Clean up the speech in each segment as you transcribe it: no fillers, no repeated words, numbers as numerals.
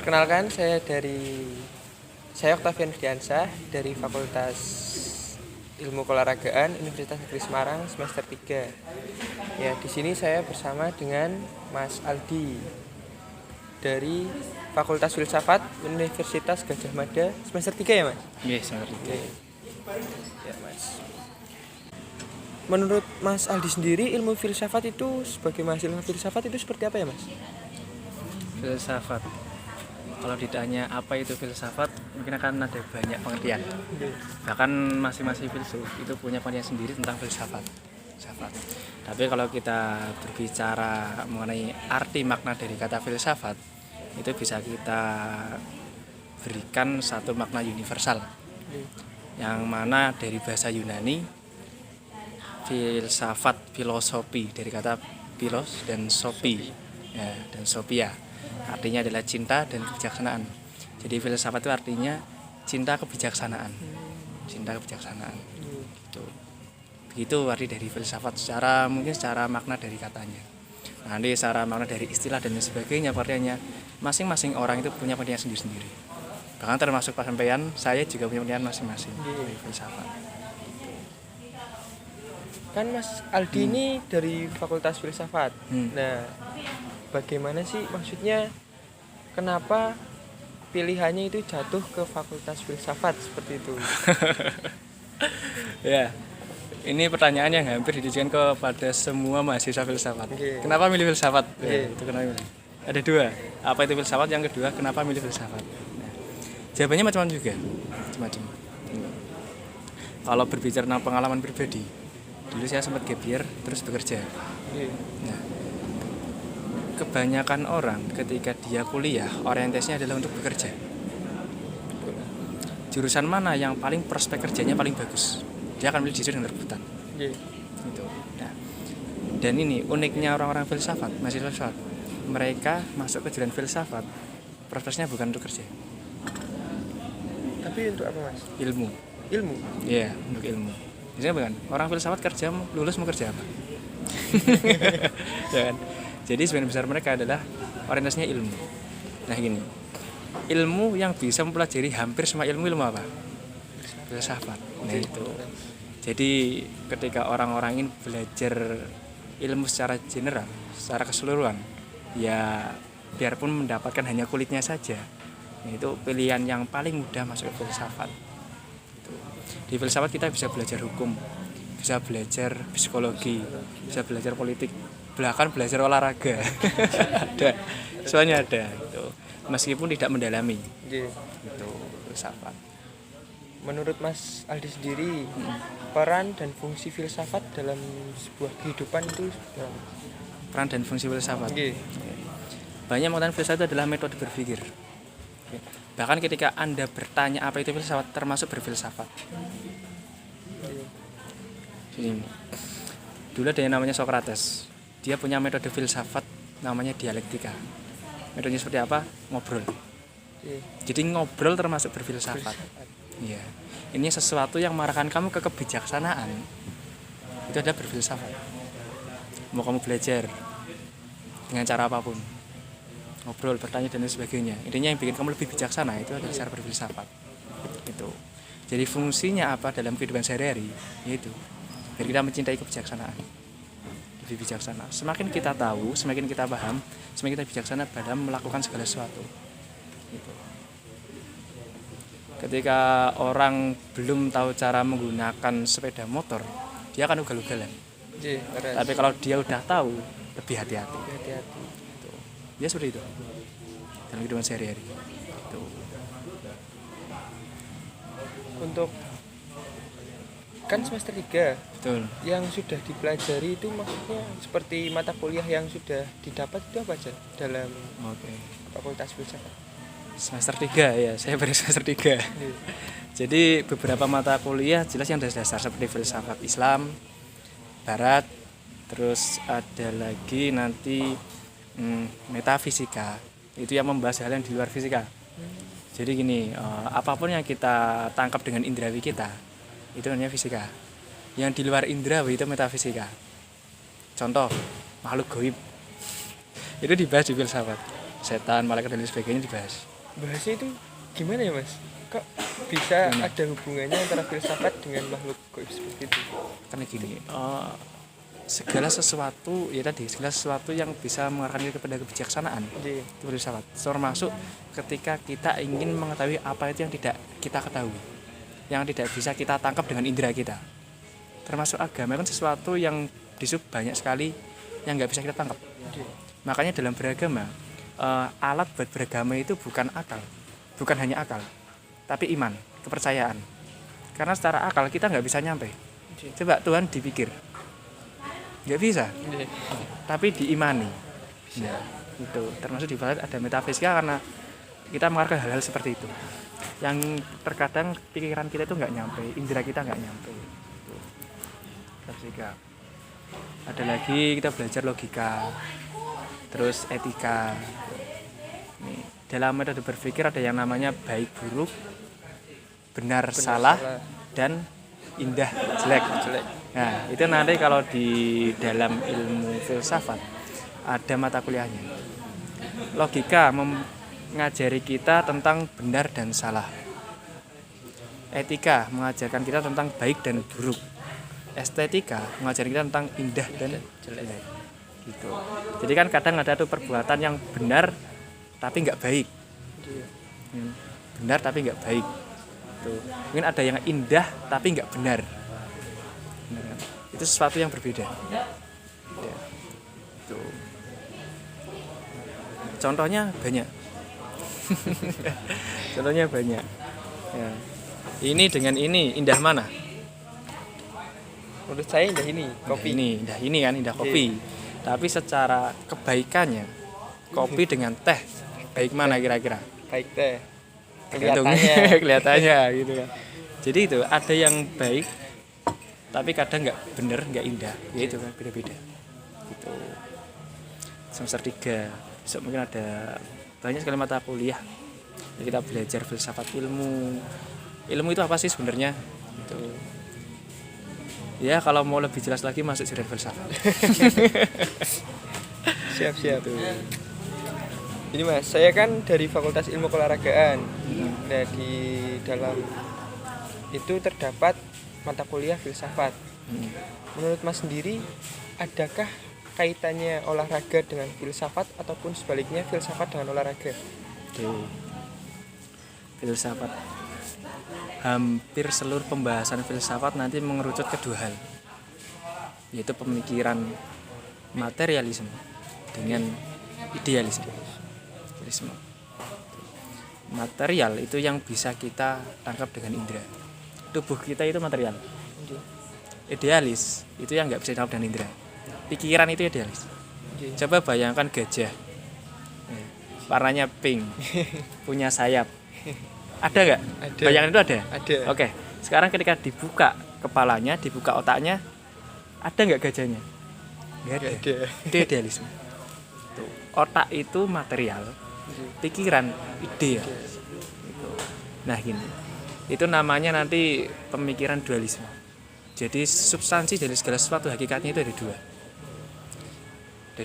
Perkenalkan, saya Octavian Fidiansyah dari Fakultas Ilmu Keolahragaan Universitas Negeri Semarang semester 3. Ya, di sini saya bersama dengan Mas Aldi dari Fakultas Filsafat Universitas Gadjah Mada semester 3 ya, Mas? Iya, semester 3. Ya, Mas. Menurut Mas Aldi sendiri, ilmu filsafat itu sebagai mahasiswa filsafat itu seperti apa ya, Mas? Filsafat. Kalau ditanya apa itu filsafat, mungkin akan ada banyak pengertian. Bahkan masing-masing filsuf itu punya pengertian sendiri tentang filsafat. Tapi kalau kita berbicara mengenai arti makna dari kata filsafat, itu bisa kita berikan satu makna universal. Yang mana dari bahasa Yunani, filsafat, filosofi, dari kata philos dan sopi, ya, dan sophia, artinya adalah cinta dan kebijaksanaan. Jadi filsafat itu artinya cinta kebijaksanaan. Gitu. Begitu arti dari filsafat secara makna dari katanya. Nanti secara makna dari istilah dan sebagainya, artinya masing-masing orang itu punya pengertian sendiri-sendiri. Bahkan termasuk sampean, saya juga punya pengertian masing-masing dari filsafat. Kan Mas Aldi ini dari Fakultas Filsafat. Nah, bagaimana sih maksudnya kenapa pilihannya itu jatuh ke Fakultas Filsafat seperti itu? Ya, ini pertanyaan yang hampir ditujukan kepada semua mahasiswa filsafat. Kenapa milih filsafat? Ya, itu kenapa milih? Ada dua. Apa itu filsafat? Yang kedua, kenapa milih filsafat? Nah, jawabannya macam-macam juga. Kalau berbicara tentang pengalaman pribadi, dulu saya sempat gap year terus bekerja. Nah, kebanyakan orang ketika dia kuliah orientasinya adalah untuk bekerja. Jurusan mana yang paling prospek kerjanya paling bagus, dia akan milih jurusan yang rebutan. Gitu. Nah, dan ini uniknya orang-orang filsafat, mahasiswa filsafat, mereka masuk ke jurusan filsafat prospeknya bukan untuk kerja, Tapi untuk apa, Mas? ilmu. Iya, untuk ilmu. Biasanya bukan orang filsafat kerja lulus mau kerja apa? Ya kan? Jadi sebagian besar mereka adalah orientasinya ilmu. Nah gini, ilmu yang bisa mempelajari hampir semua ilmu apa? Filsafat. Nah itu. Jadi ketika orang-orang ini belajar ilmu secara general, secara keseluruhan, ya biarpun mendapatkan hanya kulitnya saja, itu pilihan yang paling mudah masuk ke filsafat. Di filsafat kita bisa belajar hukum, bisa belajar psikologi, bisa belajar politik, bahkan belajar olahraga. Ada, soalnya ada gitu. Meskipun tidak mendalami. Itu filsafat. Menurut Mas Aldi sendiri, peran dan fungsi filsafat dalam sebuah kehidupan itu peran dan fungsi filsafat. Banyak mengatakan filsafat itu adalah metode berpikir. Bahkan ketika Anda bertanya apa itu filsafat, termasuk berfilsafat. Dulu ada yang namanya Socrates. Dia punya metode filsafat namanya dialektika. Metodenya seperti apa? Ngobrol. Jadi ngobrol termasuk berfilsafat. Iya. Ini sesuatu yang mengarahkan kamu ke kebijaksanaan. Itu adalah berfilsafat. Mau kamu belajar dengan cara apapun, ngobrol, bertanya dan sebagainya. Intinya yang bikin kamu lebih bijaksana itu adalah cara berfilsafat. Itu. Jadi fungsinya apa dalam kehidupan sehari-hari? Yaitu biar kita mencintai kebijaksanaan. Lebih bijaksana. Semakin kita tahu, semakin kita paham, semakin kita bijaksana dalam melakukan segala sesuatu. Gitu. Ketika orang belum tahu cara menggunakan sepeda motor, dia akan ugal-ugalan. Tapi kalau dia udah tahu, lebih hati-hati. Gitu. Ya seperti itu dalam kehidupan sehari-hari. Gitu. Untuk kan semester 3. Betul. Yang sudah dipelajari itu maksudnya seperti mata kuliah yang sudah didapat itu apa aja dalam Fakultas Filsafat? Semester 3 ya, saya baru semester 3. Jadi beberapa mata kuliah jelas yang dasar seperti filsafat Islam, Barat, terus ada lagi nanti metafisika, itu yang membahas hal yang di luar fisika. Jadi gini, apapun yang kita tangkap dengan indrawi kita, itu namanya fisika. Yang di luar indrawi itu metafisika. Contoh, makhluk gaib. Itu dibahas di filsafat. Setan, malaikat dan sebagainya dibahas. bahasnya itu gimana ya Mas? Kok bisa Gimana? ada hubungannya antara filsafat dengan makhluk gaib seperti itu? Karena gini, segala sesuatu ya tadi segala sesuatu yang bisa mengarahkan kita kepada kebijaksanaan Iya. itu filsafat. Termasuk ketika kita ingin mengetahui apa itu yang tidak kita ketahui, yang tidak bisa kita tangkap dengan indera kita. Termasuk agama kan sesuatu yang banyak sekali yang nggak bisa kita tangkap. Makanya dalam beragama alat buat beragama itu bukan akal, bukan hanya akal, tapi iman, kepercayaan. Karena secara akal kita nggak bisa nyampe. Coba Tuhan dipikir, nggak bisa, Iya. tapi diimani. Nah, itu termasuk di balik ada metafisika karena kita mengarahkan hal-hal seperti itu. Yang terkadang pikiran kita itu nggak nyampe, indera kita nggak nyampe. Itu. Metafisika. Ada lagi kita belajar logika, terus etika. Nih, dalam metode berpikir ada yang namanya baik buruk, benar salah, dan indah jelek. Nah, itu nanti kalau di dalam ilmu filsafat ada mata kuliahnya. Logika mengajari kita tentang benar dan salah. Etika mengajarkan kita tentang baik dan buruk. Estetika mengajarkan kita tentang indah dan jelek. Gitu. Jadi kan kadang ada tuh perbuatan yang benar tapi nggak baik. Benar tapi nggak baik. Tuh. Mungkin ada yang indah tapi nggak benar. Itu sesuatu yang berbeda. Ya. Tuh. Contohnya banyak. Contohnya banyak. Ya. Ini dengan ini indah mana? Menurut saya indah ini kopi. Indah ini kan indah kopi. Tapi secara kebaikannya kopi dengan teh baik mana kira-kira? Baik teh. Kelihatannya kelihatannya gitu kan. Jadi itu ada yang baik tapi kadang nggak bener, nggak indah. Ya itu kan beda-beda. Gitu. Semester 3 besok mungkin ada banyak sekali mata kuliah. Jadi kita belajar filsafat ilmu. Ilmu itu apa sih sebenarnya? Gitu. Ya kalau mau lebih jelas lagi masuk jurusan filsafat. Siap. Ini Mas, saya kan dari Fakultas Ilmu Keolahragaan. Nah, di dalam itu terdapat mata kuliah filsafat. Menurut Mas sendiri, adakah kaitannya olahraga dengan filsafat ataupun sebaliknya filsafat dengan olahraga? Filsafat. Hampir seluruh pembahasan filsafat nanti mengerucut ke dua hal, yaitu pemikiran materialisme dengan idealisme. Material itu yang bisa kita tangkap dengan indera. Tubuh kita itu material. Idealis itu yang nggak bisa ditangkap dengan indera. Pikiran itu idealis. Coba bayangkan gajah, warnanya pink, punya sayap. Ada nggak? Bayangan itu ada? Ada. Oke. Sekarang ketika dibuka kepalanya, dibuka otaknya, ada nggak gajahnya? Nggak ada. Itu idealisme. Tuh. Otak itu material, pikiran ide. Nah gini, itu namanya nanti pemikiran dualisme. Jadi substansi dari segala sesuatu hakikatnya itu ada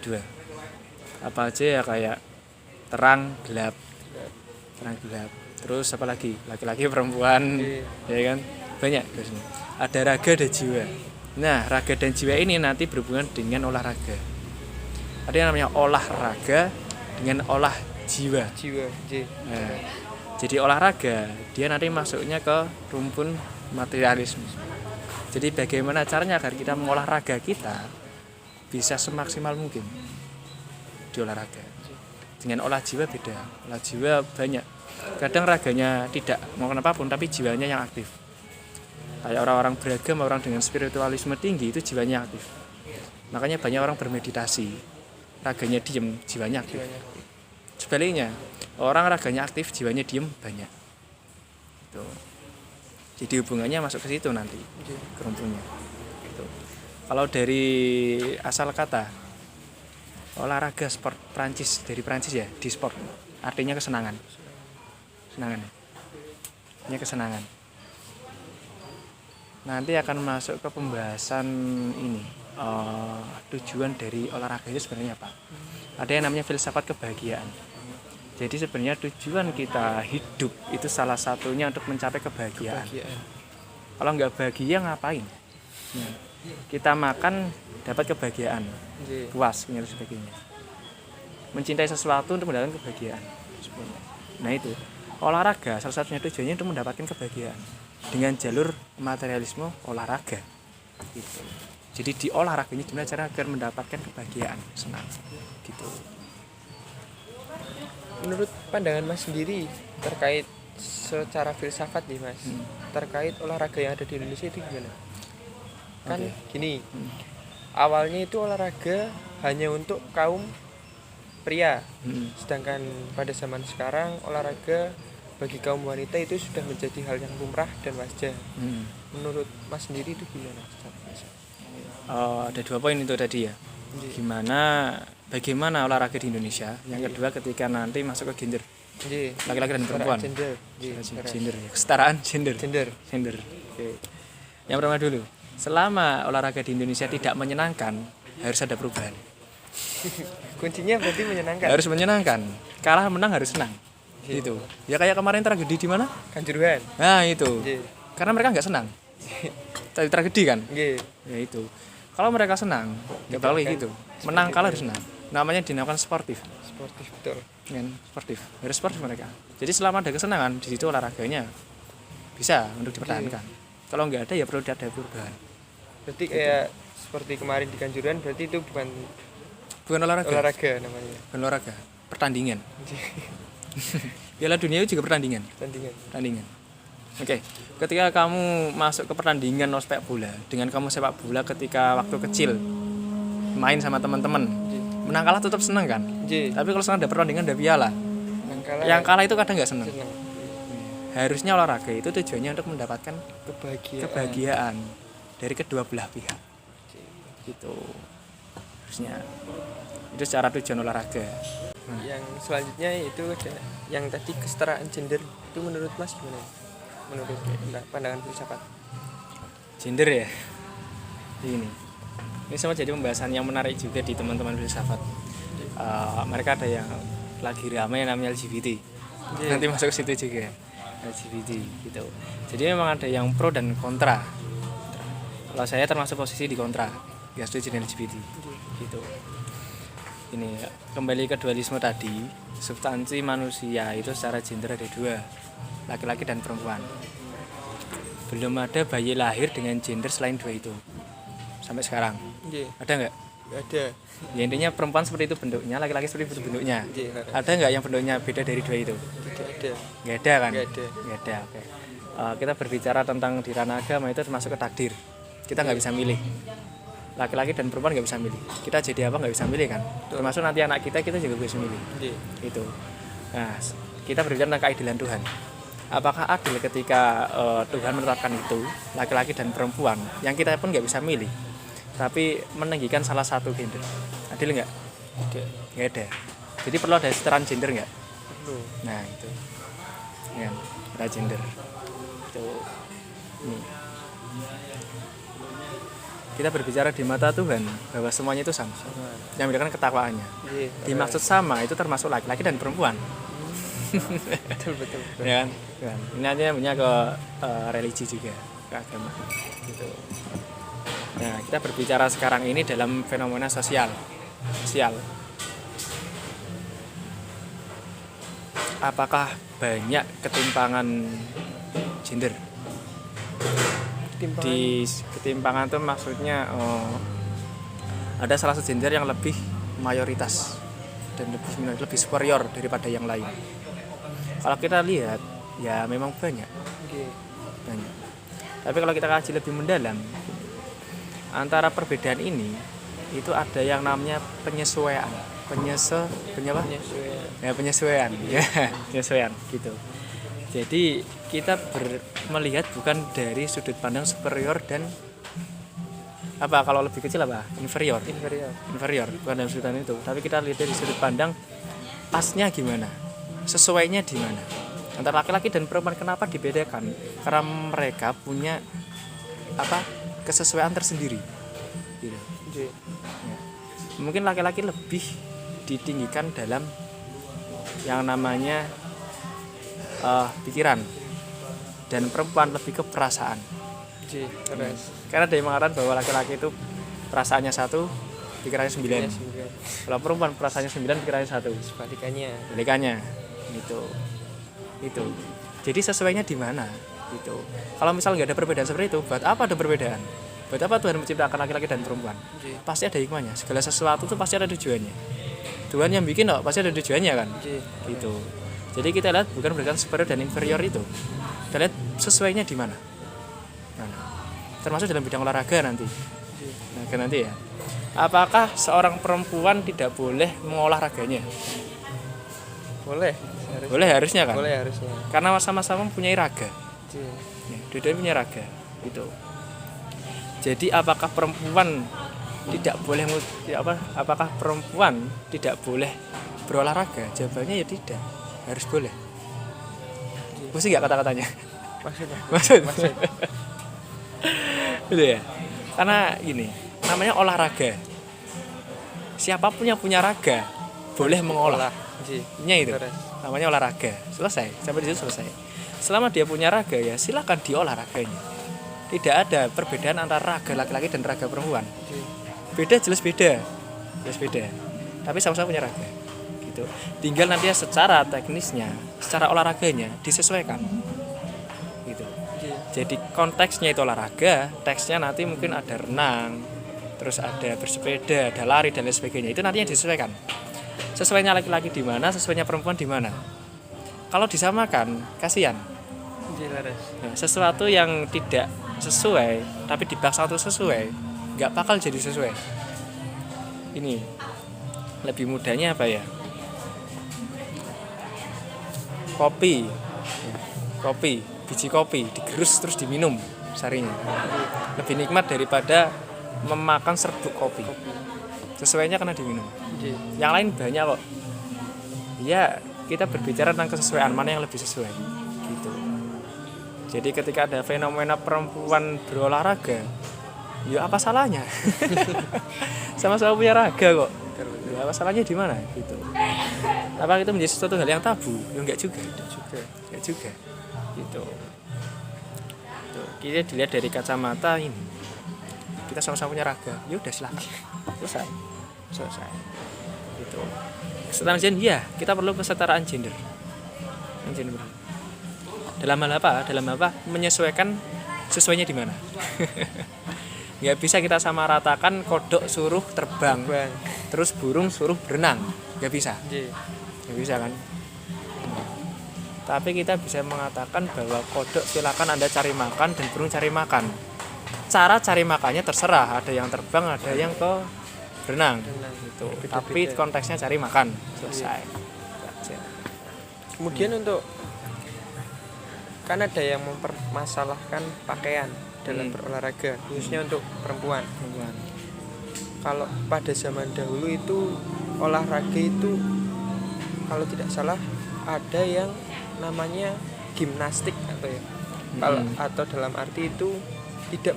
dua. Apa aja ya, kayak terang gelap. Terus apa lagi? Laki-laki perempuan, ya kan? Banyak. Ada raga dan jiwa. Nah, raga dan jiwa ini nanti berhubungan dengan olahraga. Ada yang namanya olahraga dengan olah jiwa. Nah, jadi olahraga dia nanti masuknya ke rumpun materialisme. Jadi bagaimana caranya agar kita mengolah raga kita bisa semaksimal mungkin di olahraga. Dengan olah jiwa beda. Olah jiwa banyak. Kadang raganya tidak melakukan apapun tapi jiwanya yang aktif. Kayak orang-orang beragama, orang dengan spiritualisme tinggi itu jiwanya aktif. Makanya banyak orang bermeditasi, raganya diem, jiwanya aktif. Sebaliknya, orang raganya aktif, jiwanya diem banyak. Gitu. Jadi hubungannya masuk ke situ nanti, ke rumpunnya. Gitu. Kalau dari asal kata olahraga sport Prancis, dari Prancis ya, di sport artinya kesenangan. Ini kesenangan. Nanti akan masuk ke pembahasan ini, tujuan dari olahraga itu sebenarnya apa? Ada yang namanya filsafat kebahagiaan. Jadi sebenarnya tujuan kita hidup itu salah satunya untuk mencapai kebahagiaan. Kalau nggak bahagia ngapain? Ya. Kita makan dapat kebahagiaan, puas, dan sebagainya. Mencintai sesuatu untuk mendapatkan kebahagiaan. Nah itu, olahraga salah satunya tujuannya untuk mendapatkan kebahagiaan dengan jalur materialisme olahraga. Gitu. Jadi di olahraganya gimana cara agar mendapatkan kebahagiaan, senang. Gitu. Menurut pandangan Mas sendiri terkait secara filsafat nih Mas, terkait olahraga yang ada di Indonesia itu gimana? Kan gini, awalnya itu olahraga hanya untuk kaum pria, sedangkan pada zaman sekarang olahraga bagi kaum wanita itu sudah menjadi hal yang lumrah dan wajar. Menurut Mas sendiri itu gimana? Ada 2 poin itu tadi ya. Bagaimana olahraga di Indonesia. Yang kedua ketika nanti masuk ke gender, laki-laki dan perempuan. Gender. Kesetaraan gender. Oke. Yang pertama dulu, selama olahraga di Indonesia tidak menyenangkan, harus ada perubahan. Kuncinya berarti menyenangkan. Harus menyenangkan. Kalah menang harus senang. Gitu. Ya kayak kemarin tragedi di mana? Kanjuruhan. Nah itu. Karena mereka nggak senang. Tragedi kan? Ya itu. Kalau mereka senang, nggak bakal gitu. Menang kalah harus senang. Namanya dinamakan sportif. Betul. Sportif. Harus sportif mereka. Jadi selama ada kesenangan di situ olahraganya bisa untuk dipertahankan. Kalau nggak ada ya perlu ada perubahan. Berarti kayak seperti kemarin di Kanjuruhan, berarti itu bukan olahraga namanya. Bukan olahraga, pertandingan. Piala Dunia itu juga pertandingan. Oke. Ketika kamu masuk ke pertandingan sepak bola, dengan kamu sepak bola ketika waktu kecil main sama teman-teman, menang kalah tetap senang kan? Tapi kalau sekarang ada pertandingan, ada piala, yang kalah itu kadang nggak senang. Harusnya olahraga itu tujuannya untuk mendapatkan kebahagiaan dari kedua belah pihak. Gitu. Harusnya itu secara tujuan olahraga. Yang selanjutnya itu ada yang tadi kesetaraan gender, itu menurut Mas gimana? Menurut pandangan filsafat gender ya, ini sama jadi pembahasan yang menarik juga di teman-teman filsafat. Mereka ada yang lagi ramai yang namanya LGBT. Nanti masuk ke situ juga LGBT gitu. Jadi memang ada yang pro dan kontra. Kalau saya termasuk posisi di kontra, nggak setuju dengan LGBT gitu. Ini kembali ke dualisme tadi, substansi manusia itu secara gender ada 2, laki-laki dan perempuan. Belum ada bayi lahir dengan gender selain 2 itu sampai sekarang. Ada nggak? Ada. Ya intinya perempuan seperti itu bentuknya, laki-laki seperti itu bentuknya. Ada nggak yang bentuknya beda dari 2 itu? Tidak ada. Nggak ada kan? Nggak ada. Oke. Kita berbicara tentang di ranah agama itu termasuk ke takdir. Kita nggak bisa milih. Laki-laki dan perempuan nggak bisa milih. Kita jadi apa nggak bisa milih kan? Termasuk nanti anak kita juga bisa milih. Itu. Nah, kita berbicara tentang keadilan Tuhan. Apakah adil ketika Tuhan menetapkan itu laki-laki dan perempuan yang kita pun nggak bisa milih, tapi meninggikan salah satu gender? Adil nggak? Nggak ada. Jadi perlu ada kesetaraan gender nggak? Perlu. Nah itu, ya, ada gender. Itu. Nih. Kita berbicara di mata Tuhan bahwa semuanya itu sama. Yang membedakan ketakwaannya. Dimaksud sama itu termasuk laki-laki dan perempuan. betul. Ya kan? Ini hanya punya ke religi juga, ke agama. Gitu. Nah, kita berbicara sekarang ini dalam fenomena sosial. Apakah banyak ketimpangan gender? Di ketimpangan itu maksudnya ada salah satu gender yang lebih mayoritas dan lebih superior daripada yang lain. Kalau kita lihat ya memang banyak. Tapi kalau kita kaji lebih mendalam, antara perbedaan ini itu ada yang namanya penyesuaian gitu. Jadi kita melihat bukan dari sudut pandang superior dan apa, kalau lebih kecil apa? Inferior, bukan dari sudut pandang itu, tapi kita lihat dari sudut pandang pasnya gimana, sesuainya di mana. Antara laki-laki dan perempuan kenapa dibedakan? Karena mereka punya kesesuaian tersendiri. Gitu. Ya. Mungkin laki-laki lebih ditinggikan dalam yang namanya pikiran, dan perempuan lebih ke perasaan. Karena ada yang mengatakan bahwa laki-laki itu perasaannya 1, pikirannya 9. Kalau perempuan perasaannya 9, pikirannya 1. Sebalikannya. Itu. Jadi sesuainya di mana? Gitu. Kalau misal nggak ada perbedaan seperti itu, buat apa ada perbedaan? Buat apa Tuhan menciptakan laki-laki dan perempuan? Pasti ada hikmahnya. Segala sesuatu itu pasti ada tujuannya. Tuhan yang bikin pasti ada tujuannya kan? Gitu. Jadi kita lihat bukan berdasarkan superior dan inferior itu. Kita lihat sesuainya di mana. Termasuk dalam bidang olahraga nanti. Ya. Apakah seorang perempuan tidak boleh mengolah raganya? Boleh harusnya kan? Karena sama-sama mempunyai raga. Dua-duanya punya raga. Gitu. Jadi apakah perempuan tidak boleh apakah perempuan tidak boleh berolahraga? Jawabannya ya tidak. Harus boleh. Pusing nggak kata-katanya? Maksud. Gitu ya. Karena gini, namanya olahraga. Siapapun yang punya raga boleh mengolah. Itu. Namanya olahraga. Selesai. Sampai di situ selesai. Selama dia punya raga ya silakan diolah raganya. Tidak ada perbedaan antara raga laki-laki dan raga perempuan. Jelas beda. Tapi sama-sama punya raga. Gitu. Tinggal nanti secara teknisnya, secara olahraganya disesuaikan. Gitu. Jadi konteksnya itu olahraga, teksnya nanti mungkin ada renang, terus ada bersepeda, ada lari dan lain sebagainya. Itu nantinya disesuaikan. Sesuainya laki-laki di mana, sesuainya perempuan di mana. Kalau disamakan, kasihan. Sesuatu yang tidak sesuai, tapi dipaksa untuk sesuai, nggak bakal jadi sesuai. Ini lebih mudahnya apa ya? Kopi, biji kopi digerus terus diminum sarinya. Lebih nikmat daripada memakan serbuk kopi. Sesuainya karena diminum. Yang lain banyak kok. Ya, kita berbicara tentang kesesuaian, mana yang lebih sesuai. Gitu. Jadi ketika ada fenomena perempuan berolahraga, ya apa salahnya? Sama-sama punya raga kok. Ya apa salahnya di mana? Gitu. Apa itu menjadi sesuatu hal yang tabu? Ya enggak juga. Gitu. Kita dilihat dari kacamata ini. Kita sama-sama punya raga. Ya udah silakan. Selesai. Gitu. Kesetaraan gender, ya, kita perlu kesetaraan gender. Dalam hal apa? Menyesuaikan sesuainya di mana. Nggak bisa kita sama ratakan kodok suruh terbang, terus burung suruh berenang. Nggak bisa kan. Tapi kita bisa mengatakan bahwa kodok silakan Anda cari makan dan burung cari makan. Cara cari makannya terserah, ada yang terbang, ada yang ke berenang gitu. Tapi konteksnya cari makan. Selesai. Kemudian untuk kan ada yang mempermasalahkan pakaian dalam berolahraga, khususnya untuk perempuan. Kalau pada zaman dahulu itu olahraga itu kalau tidak salah ada yang namanya gimnastik atau dalam arti itu tidak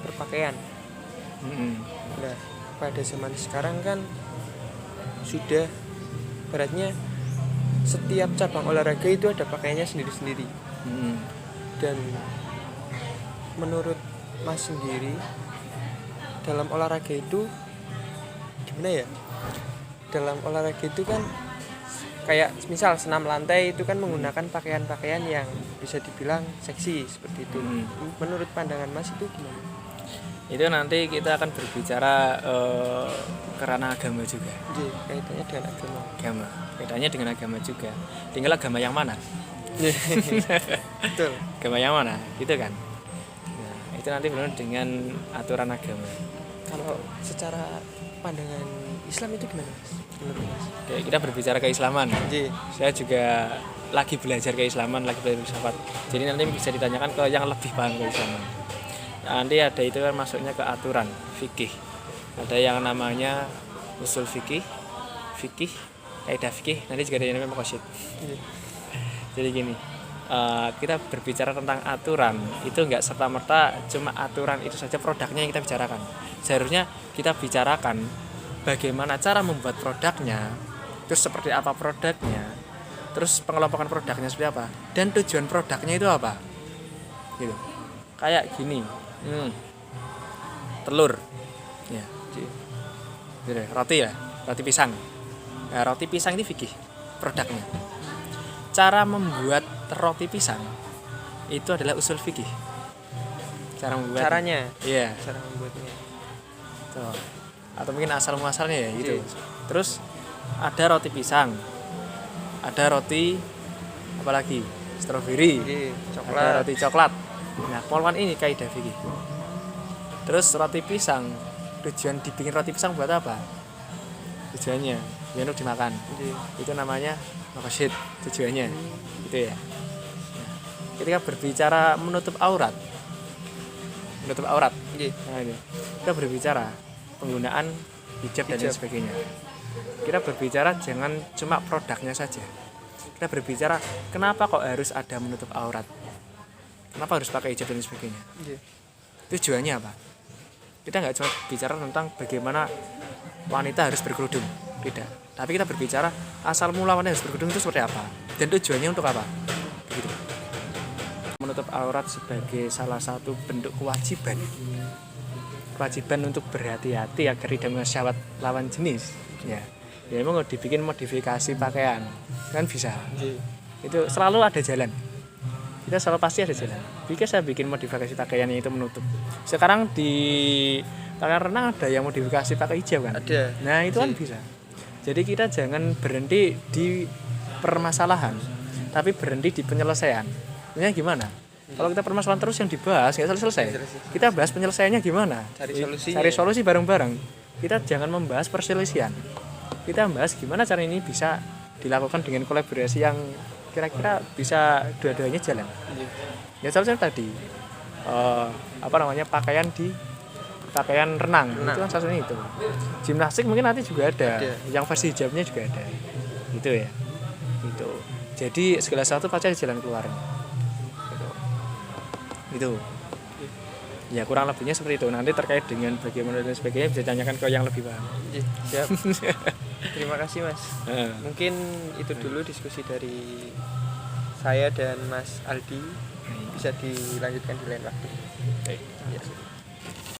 berpakaian. Nah, pada zaman sekarang kan sudah beratnya setiap cabang olahraga itu ada pakaiannya sendiri-sendiri. Dan menurut Mas sendiri dalam olahraga itu gimana ya? Dalam olahraga itu kan kayak misal senam lantai itu kan menggunakan pakaian-pakaian yang bisa dibilang seksi seperti itu. Menurut pandangan Mas itu gimana? Itu nanti kita akan berbicara kerana agama juga. Kaitannya dengan agama. Kaitannya dengan agama juga. Tinggal agama yang mana? Betul. Agama yang mana? Gitu kan. Nah, itu nanti benar dengan aturan agama. Kalau secara pandangan Islam itu gimana, Mas? Menurut Mas? Oke, kita berbicara keislaman. Saya juga lagi belajar keislaman, lagi belajar filsafat. Jadi nanti bisa ditanyakan ke yang lebih paham keislaman. Nanti ada itu kan masuknya ke aturan fikih. Ada yang namanya usul fikih, kaidah fikih. Nanti juga ada yang namanya maqasid. Jadi gini, kita berbicara tentang aturan itu enggak serta-merta cuma aturan itu saja produknya yang kita bicarakan. Seharusnya kita bicarakan bagaimana cara membuat produknya, terus seperti apa produknya, terus pengelompokan produknya seperti apa, dan tujuan produknya itu apa gitu. Kayak gini, telur ya, gitu, roti ya, roti pisang. Nah, roti pisang ini fikih produknya. Cara membuat roti pisang itu adalah usul fikih. Cara membuat Caranya, iya, cara membuatnya. tuh. Atau mungkin asal muasalnya ya gitu. Terus ada roti pisang, ada roti apalagi stroberi, ada Coklat. roti coklat. Nah, poluan ini kaidah fikih. Terus roti pisang, tujuan dibikin roti pisang buat apa? Tujuannya biar untuk dimakan. Itu namanya maqasid tujuannya. Gitu ya. Nah, ketika berbicara menutup aurat, nah ini kita berbicara penggunaan hijab dan lain sebagainya. Kita berbicara jangan cuma produknya saja. Kita berbicara kenapa kok harus ada menutup aurat, kenapa harus pakai hijab dan lain sebagainya. Tujuannya apa? Kita nggak cuma bicara tentang bagaimana wanita harus berkerudung, tidak. Tapi kita berbicara asal mula wanita harus berkerudung itu seperti apa dan tujuannya untuk apa. Begitu. Menutup aurat sebagai salah satu bentuk kewajiban untuk berhati-hati agar tidak mensyahwat lawan jenis. Ya memang mau dibikin modifikasi pakaian kan bisa. Itu selalu ada jalan. Kita selalu pasti ada jalan. Jika saya bikin modifikasi pakaian yang itu menutup. Sekarang di pakaian renang ada yang modifikasi pakai hijab kan? Ada. Nah itu kan bisa. Jadi kita jangan berhenti di permasalahan, tapi berhenti di penyelesaian. Ini gimana? Kalau kita permasalahan terus yang dibahas nggak selesai. Kita bahas penyelesaiannya gimana? Cari solusi bareng-bareng. Kita jangan membahas perselisihan. Kita membahas gimana cara ini bisa dilakukan dengan kolaborasi yang kira-kira bisa dua-duanya jalan. Ya salah tadi pakaian renang. Itu kan salah satunya itu. Gimnastik mungkin nanti juga ada. Yang versi hijabnya juga ada. Gitu ya. Gitu. Jadi segala sesuatu pasti ada jalan keluarnya. Gitu. Ya kurang lebihnya seperti itu. Nanti terkait dengan bagaimana dan sebagainya bisa tanyakan ke yang lebih paham. Siap. Terima kasih Mas. Mungkin itu dulu diskusi dari saya dan Mas Aldi. Bisa dilanjutkan di lain waktu. Baik.